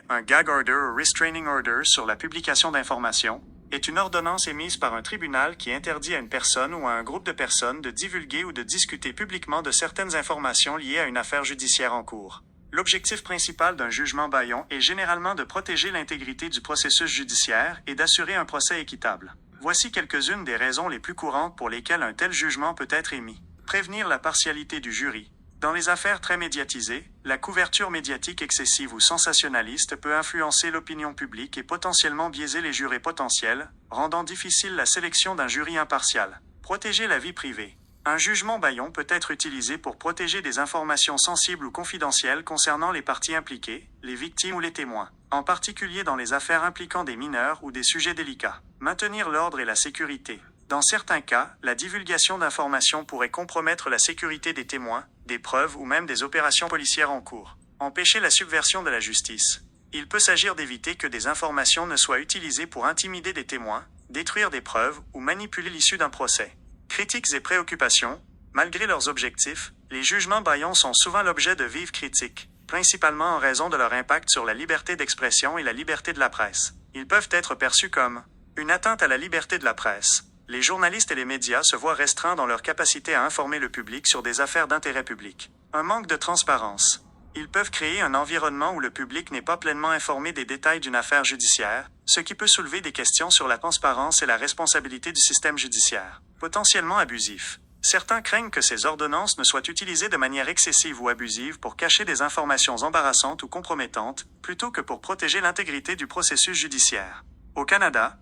un gag order ou restraining order sur la publication d'informations, est une ordonnance émise par un tribunal qui interdit à une personne ou à un groupe de personnes de divulguer ou de discuter publiquement de certaines informations liées à une affaire judiciaire en cours. L'objectif principal d'un jugement bâillon est généralement de protéger l'intégrité du processus judiciaire et d'assurer un procès équitable. Voici quelques-unes des raisons les plus courantes pour lesquelles un tel jugement peut être émis. Prévenir la partialité du jury. Dans les affaires très médiatisées, la couverture médiatique excessive ou sensationnaliste peut influencer l'opinion publique et potentiellement biaiser les jurés potentiels, rendant difficile la sélection d'un jury impartial. Protéger la vie privée. Un jugement bâillon peut être utilisé pour protéger des informations sensibles ou confidentielles concernant les parties impliquées, les victimes ou les témoins, en particulier dans les affaires impliquant des mineurs ou des sujets délicats. Maintenir l'ordre et la sécurité. Dans certains cas, la divulgation d'informations pourrait compromettre la sécurité des témoins, des preuves ou même des opérations policières en cours. Empêcher la subversion de la justice. Il peut s'agir d'éviter que des informations ne soient utilisées pour intimider des témoins, détruire des preuves ou manipuler l'issue d'un procès. Critiques et préoccupations. Malgré leurs objectifs, les jugements bâillons sont souvent l'objet de vives critiques, principalement en raison de leur impact sur la liberté d'expression et la liberté de la presse. Ils peuvent être perçus comme une atteinte à la liberté de la presse. Les journalistes et les médias se voient restreints dans leur capacité à informer le public sur des affaires d'intérêt public. Un manque de transparence. Ils peuvent créer un environnement où le public n'est pas pleinement informé des détails d'une affaire judiciaire, ce qui peut soulever des questions sur la transparence et la responsabilité du système judiciaire. Potentiellement abusif. Certains craignent que ces ordonnances ne soient utilisées de manière excessive ou abusive pour cacher des informations embarrassantes ou compromettantes, plutôt que pour protéger l'intégrité du processus judiciaire. Au Canada,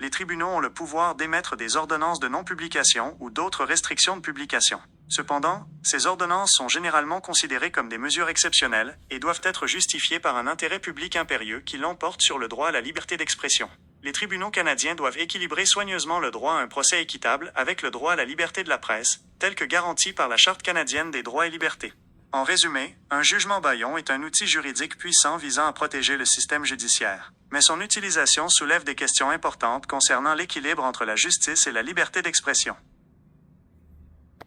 les tribunaux ont le pouvoir d'émettre des ordonnances de non-publication ou d'autres restrictions de publication. Cependant, ces ordonnances sont généralement considérées comme des mesures exceptionnelles et doivent être justifiées par un intérêt public impérieux qui l'emporte sur le droit à la liberté d'expression. Les tribunaux canadiens doivent équilibrer soigneusement le droit à un procès équitable avec le droit à la liberté de la presse, tel que garanti par la Charte canadienne des droits et libertés. En résumé, un jugement bâillon est un outil juridique puissant visant à protéger le système judiciaire. Mais son utilisation soulève des questions importantes concernant l'équilibre entre la justice et la liberté d'expression.